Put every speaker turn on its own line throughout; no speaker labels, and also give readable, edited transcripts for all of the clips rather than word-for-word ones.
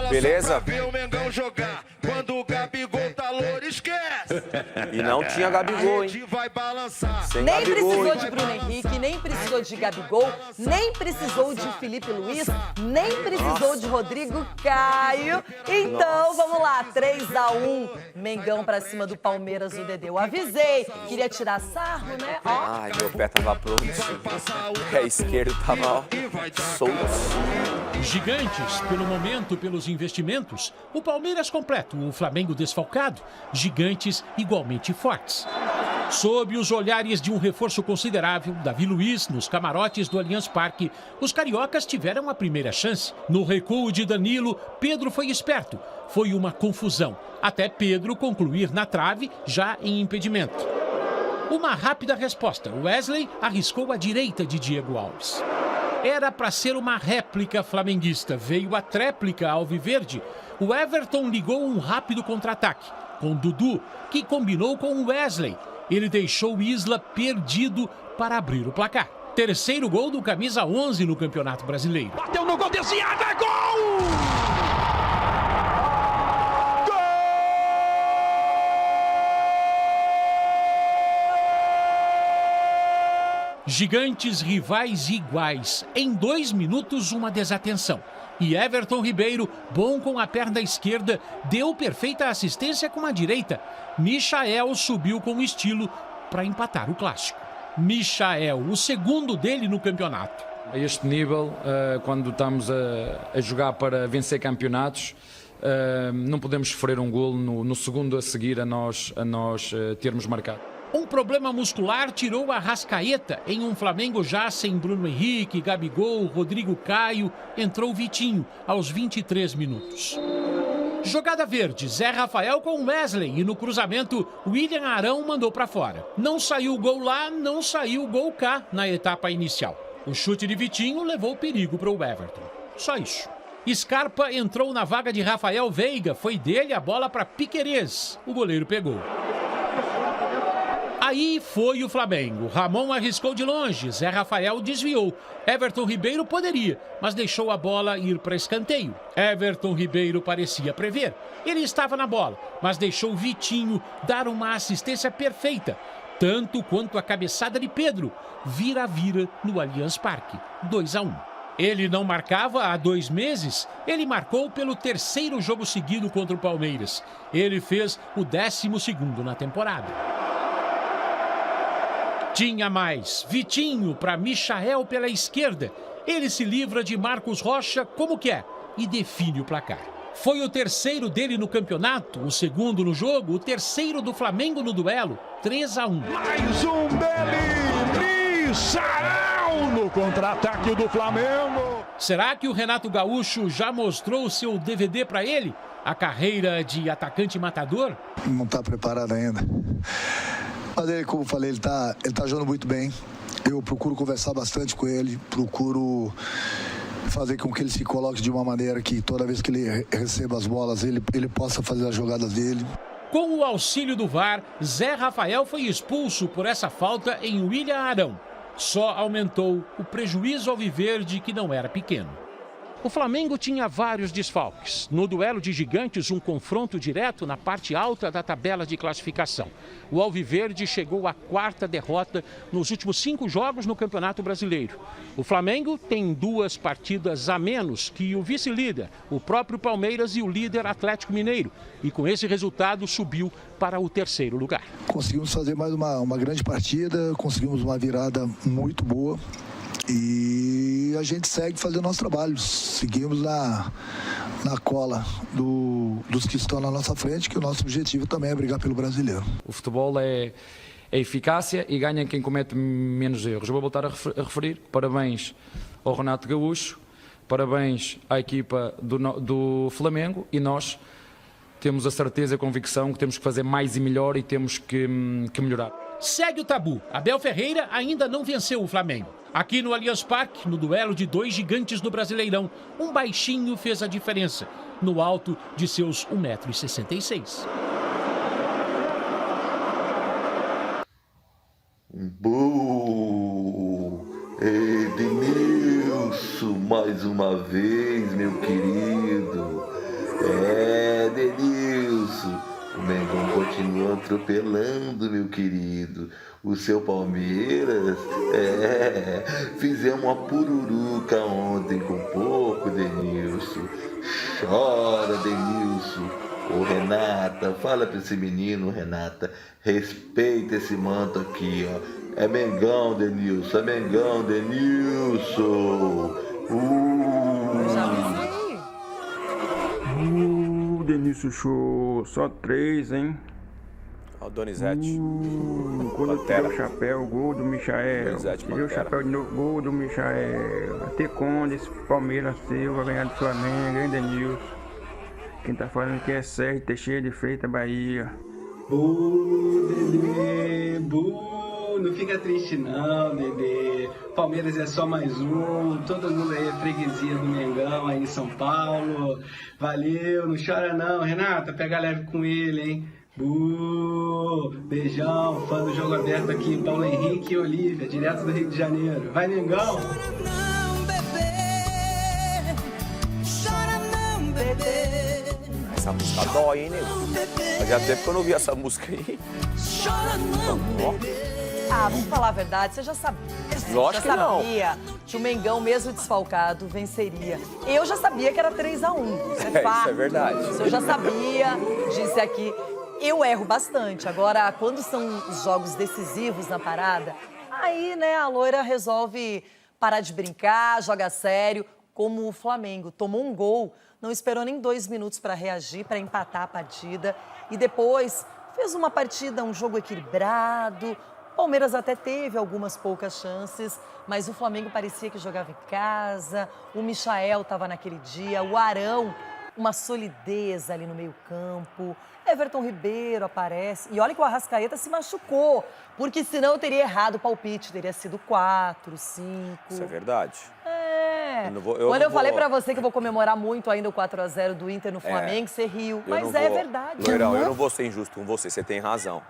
Beleza?
Ver o Mengão jogar. Quando o Gabigol tá louro, esquece.
E não tinha Gabigol, hein?
Vai balançar.
Sem
Nem
Gabigol,
precisou
hein?
de Bruno Henrique, nem precisou de Gabigol, nem precisou de Felipe Luiz, nem precisou de Rodrigo Caio. Então, vamos lá, 3-1, Mengão pra cima do Palmeiras, o Dedê. Eu avisei, queria tirar sarro, né? Ó.
Ai, meu pé tava pronto. O pé esquerdo tava, ó, solto.
Gigantes, pelo momento, pelos investimentos, o Palmeiras completo, o Flamengo desfalcado, gigantes igualmente fortes. Sob os olhares de um reforço considerável, Davi Luiz, nos camarotes do Allianz Parque, os cariocas tiveram a primeira chance. No recuo de Danilo, Pedro foi esperto. Foi uma confusão, até Pedro concluir na trave, já em impedimento. Uma rápida resposta, Wesley arriscou à direita de Diego Alves. Era para ser uma réplica flamenguista, veio a tréplica alviverde. O Everton ligou um rápido contra-ataque, com Dudu, que combinou com o Wesley. Ele deixou Isla perdido para abrir o placar. Terceiro gol do camisa 11 no Campeonato Brasileiro.
Bateu no gol, desviada, gol!
Gigantes rivais iguais. Em 2 minutos, uma desatenção. E Everton Ribeiro, bom com a perna esquerda, deu perfeita assistência com a direita. Michael subiu com estilo para empatar o clássico. Michael, o segundo dele no campeonato.
A este nível, quando estamos a jogar para vencer campeonatos, não podemos sofrer um golo no segundo a seguir a nós termos marcado.
Um problema muscular tirou a Arrascaeta. Em um Flamengo já sem Bruno Henrique, Gabigol, Rodrigo Caio, entrou Vitinho aos 23 minutos. Jogada verde, Zé Rafael com Wesley e no cruzamento, William Arão mandou para fora. Não saiu gol lá, não saiu gol cá na etapa inicial. O chute de Vitinho levou perigo para o Everton. Só isso. Scarpa entrou na vaga de Rafael Veiga, foi dele a bola para Piquerez. O goleiro pegou. Aí foi o Flamengo. Ramon arriscou de longe, Zé Rafael desviou. Everton Ribeiro poderia, mas deixou a bola ir para escanteio. Everton Ribeiro parecia prever. Ele estava na bola, mas deixou Vitinho dar uma assistência perfeita. Tanto quanto a cabeçada de Pedro. Vira-vira no Allianz Parque. 2-1. Ele não marcava há 2 meses. Ele marcou pelo 3º jogo seguido contra o Palmeiras. Ele fez o 12º na temporada. Tinha mais. Vitinho para Michael pela esquerda. Ele se livra de Marcos Rocha como quer e define o placar. Foi o 3º dele no campeonato, o 2º no jogo, o 3º do Flamengo no duelo. 3-1.
Mais um dele, Michael no contra-ataque do Flamengo.
Será que o Renato Gaúcho já mostrou o seu DVD para ele? A carreira de atacante matador?
Não está preparado ainda. Mas ele, como eu falei, ele tá jogando muito bem. Eu procuro conversar bastante com ele, procuro fazer com que ele se coloque de uma maneira que toda vez que ele receba as bolas, ele possa fazer as jogadas dele.
Com o auxílio do VAR, Zé Rafael foi expulso por essa falta em William Arão. Só aumentou o prejuízo alviverde, que não era pequeno. O Flamengo tinha vários desfalques. No duelo de gigantes, um confronto direto na parte alta da tabela de classificação. O alviverde chegou à 4ª derrota nos últimos 5 jogos no Campeonato Brasileiro. O Flamengo tem 2 partidas a menos que o vice-líder, o próprio Palmeiras, e o líder Atlético Mineiro. E com esse resultado subiu para o 3º lugar.
Conseguimos fazer mais uma grande partida, conseguimos uma virada muito boa. E a gente segue fazendo nosso trabalho, seguimos na cola dos que estão na nossa frente, que o nosso objetivo também é brigar pelo brasileiro.
O futebol é eficácia e ganha quem comete menos erros. Eu vou voltar a referir, parabéns ao Renato Gaúcho, parabéns à equipa do Flamengo, e nós temos a certeza e a convicção que temos que fazer mais e melhor e temos que melhorar.
Segue o tabu. Abel Ferreira ainda não venceu o Flamengo. Aqui no Allianz Parque, no duelo de 2 gigantes do Brasileirão, um baixinho fez a diferença, no alto de seus 1,66 m.
Edmilson, mais uma vez, meu querido. atropelando, meu querido. O seu Palmeiras, fizemos uma pururuca ontem com pouco, Denilson. Chora, Denilson. Ô, Renata, fala pra esse menino, Renata, respeita esse manto aqui, ó. É Mengão, Denilson, é Mengão, Denilson.
Denilson Show, só 3, hein?
Ó, o Donizete.
Quando eu
Pantera.
tirei o chapéu, gol do Michael.
Donizete,
Tirei o
Pantera.
chapéu de novo, gol do Michael. Até quando esse Palmeiras seu vai ganhar do Flamengo, hein, Denilson? Quem tá falando que é Sérgio Teixeira de Freitas, Bahia.
Dedê, não fica triste não, Dedê. Palmeiras é só mais um, todo mundo aí é freguesia do Mengão aí em São Paulo. Valeu, não chora não, Renata, pega leve com ele, hein. Beijão, fã do Jogo Aberto aqui, Paulo Henrique e Olívia, direto do Rio de Janeiro. Vai, Mengão!
Essa música dói, hein, nego? Fazia tempo que eu não vi essa música aí.
Ah, vamos falar a verdade, você já sabia.
Lógico que
já
não.
sabia que o Mengão, mesmo desfalcado, venceria. Eu já sabia que era 3-1. Isso é fato.
Isso é verdade.
Isso eu já sabia, disse aqui. Eu erro bastante. Agora, quando são os jogos decisivos na parada, aí, né, a loira resolve parar de brincar, joga sério, como o Flamengo. Tomou um gol, não esperou nem 2 minutos para reagir, para empatar a partida. E depois fez uma partida, um jogo equilibrado. O Palmeiras até teve algumas poucas chances, mas o Flamengo parecia que jogava em casa. O Michael estava naquele dia, o Arão, uma solidez ali no meio-campo. Everton Ribeiro aparece. E olha que o Arrascaeta se machucou, porque senão eu teria errado o palpite, teria sido 4, 5.
Isso é verdade.
É.
Eu
Quando eu falei pra você que eu vou comemorar muito ainda o 4-0 do Inter no Flamengo, você riu. Mas é verdade.
Loirão, eu não vou ser injusto com você tem razão.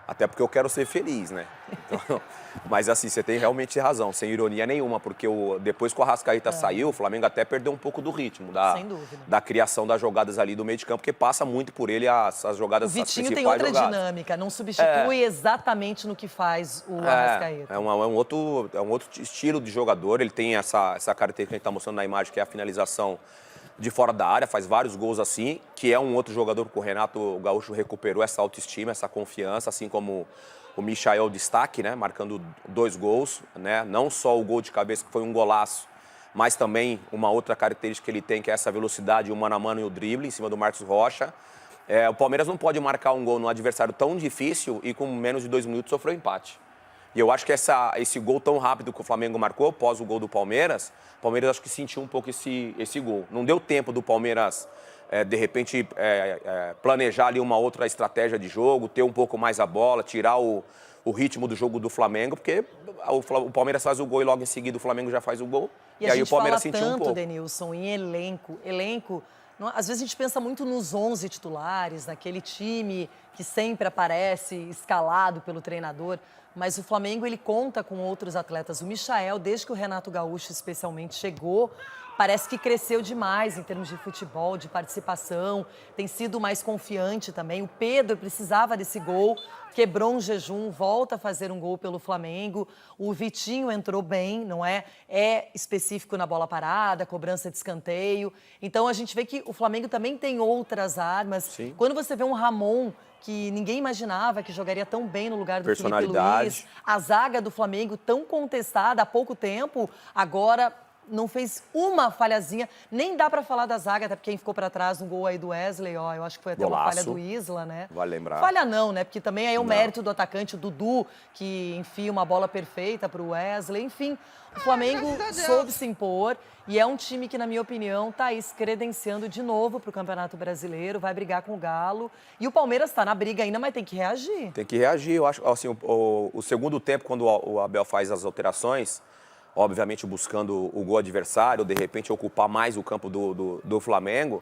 Até porque eu quero ser feliz, né? Então, mas assim, você tem realmente razão, sem ironia nenhuma, porque depois que o Arrascaeta saiu, o Flamengo até perdeu um pouco do ritmo da criação das jogadas ali do meio de campo, porque passa muito por ele as jogadas,
o Vitinho
as
tem outra
jogadas.
dinâmica, não substitui exatamente no que faz o Arrascaeta.
É um outro estilo de jogador, ele tem essa característica que a gente está mostrando na imagem, que é a finalização de fora da área, faz vários gols assim, que é um outro jogador que o Renato Gaúcho recuperou essa autoestima, essa confiança, assim como o Michael destaque, né, marcando 2 gols, né, não só o gol de cabeça, que foi um golaço, mas também uma outra característica que ele tem, que é essa velocidade, o mano a mano e o drible em cima do Marcos Rocha. O Palmeiras não pode marcar um gol num adversário tão difícil e com menos de 2 minutos sofreu empate. E eu acho que esse gol tão rápido que o Flamengo marcou, após o gol do Palmeiras, o Palmeiras acho que sentiu um pouco esse gol. Não deu tempo do Palmeiras, de repente, planejar ali uma outra estratégia de jogo, ter um pouco mais a bola, tirar o ritmo do jogo do Flamengo, porque o Palmeiras faz o gol e logo em seguida o Flamengo já faz o gol. E aí o Palmeiras sentiu um pouco.
A gente fala tanto, Denilson, em elenco. Às vezes a gente pensa muito nos 11 titulares, naquele time que sempre aparece escalado pelo treinador. Mas o Flamengo, ele conta com outros atletas. O Michael, desde que o Renato Gaúcho especialmente chegou, parece que cresceu demais em termos de futebol, de participação. Tem sido mais confiante também. O Pedro precisava desse gol, quebrou um jejum, volta a fazer um gol pelo Flamengo. O Vitinho entrou bem, não é? É específico na bola parada, cobrança de escanteio. Então a gente vê que o Flamengo também tem outras armas.
Sim.
Quando você vê um Ramon, que ninguém imaginava que jogaria tão bem no lugar do Felipe Luiz. A zaga do Flamengo tão contestada há pouco tempo, agora não fez uma falhazinha. Nem dá pra falar da zaga, até porque quem ficou pra trás no gol aí do Wesley, ó, eu acho que foi até uma falha do Isla, né?
Vale lembrar.
Falha não, né? Porque também aí é o mérito do atacante, o Dudu, que enfia uma bola perfeita pro Wesley. Enfim, o Flamengo soube se impor e é um time que, na minha opinião, tá aí se credenciando de novo pro Campeonato Brasileiro, vai brigar com o Galo. E o Palmeiras tá na briga ainda, mas tem que reagir.
Tem que reagir. Eu acho, assim, o segundo tempo, quando o Abel faz as alterações, obviamente buscando o gol adversário, de repente ocupar mais o campo do Flamengo,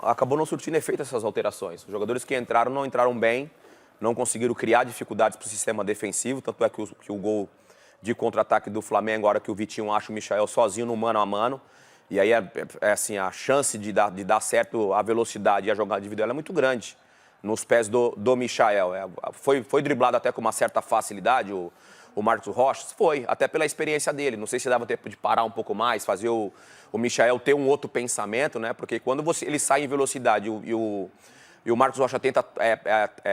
acabou não surtindo efeito essas alterações. Os jogadores que entraram não entraram bem, não conseguiram criar dificuldades para o sistema defensivo, tanto é que o gol de contra-ataque do Flamengo, a hora que o Vitinho acha o Michael sozinho no mano a mano, e aí assim, a chance de dar certo a velocidade e a jogada individual é muito grande. nos pés do Michael. Foi driblado até com uma certa facilidade o Marcos Rocha? Foi, até pela experiência dele. Não sei se dava tempo de parar um pouco mais, fazer o Michael ter um outro pensamento, né? Porque quando ele sai em velocidade e o Marcos Rocha tenta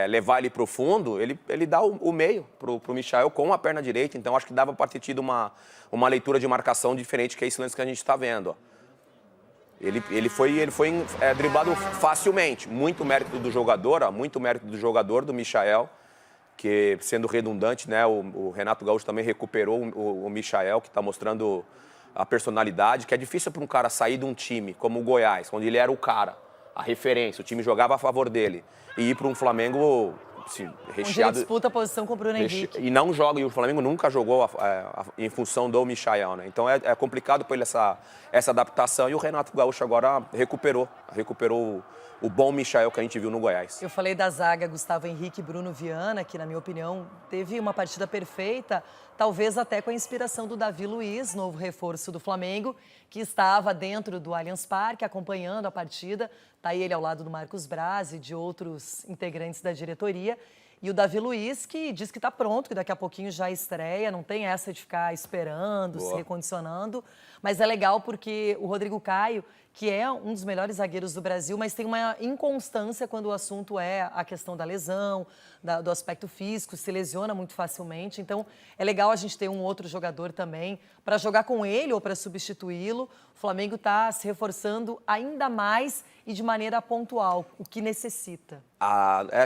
levar ele para o fundo, ele dá o meio para o Michael com a perna direita. Então, acho que dava para ter tido uma leitura de marcação diferente, que é esse lance que a gente está vendo. Ó. Ele foi driblado facilmente. Muito mérito do jogador, muito mérito do jogador, do Michael, que, sendo redundante, né, o Renato Gaúcho também recuperou o Michael, que está mostrando a personalidade, que é difícil para um cara sair de um time como o Goiás, onde ele era o cara, a referência, o time jogava a favor dele, e ir para um Flamengo assim, recheado...
Onde ele disputa a posição com o Bruno Henrique.
E não joga, e o Flamengo nunca jogou em função do Michael, né? Então é complicado para ele essa adaptação, e o Renato Gaúcho agora recuperou o bom Michael que a gente viu no Goiás.
Eu falei da zaga Gustavo Henrique e Bruno Viana, que, na minha opinião, teve uma partida perfeita, talvez até com a inspiração do Davi Luiz, novo reforço do Flamengo, que estava dentro do Allianz Parque, acompanhando a partida. Está aí ele ao lado do Marcos Braz e de outros integrantes da diretoria. E o Davi Luiz, que diz que está pronto, que daqui a pouquinho já estreia, não tem essa de ficar esperando, se recondicionando. Mas é legal porque o Rodrigo Caio, que é um dos melhores zagueiros do Brasil, mas tem uma inconstância quando o assunto é a questão da lesão, do aspecto físico, se lesiona muito facilmente. Então, é legal a gente ter um outro jogador também para jogar com ele ou para substituí-lo. O Flamengo está se reforçando ainda mais e de maneira pontual, o que necessita.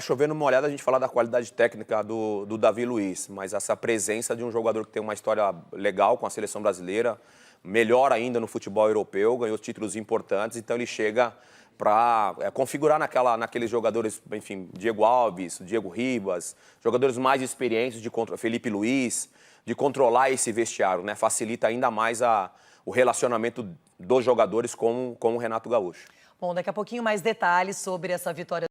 Chovendo uma olhada a gente falar da qualidade técnica do Davi Luiz, mas essa presença de um jogador que tem uma história legal com a seleção brasileira, melhor ainda no futebol europeu, ganhou títulos importantes, então ele chega para configurar naqueles jogadores, enfim, Diego Alves, Diego Ribas, jogadores mais experientes, Felipe Luiz, de controlar esse vestiário, né? Facilita ainda mais o relacionamento dos jogadores com o Renato Gaúcho.
Bom, daqui a pouquinho mais detalhes sobre essa vitória.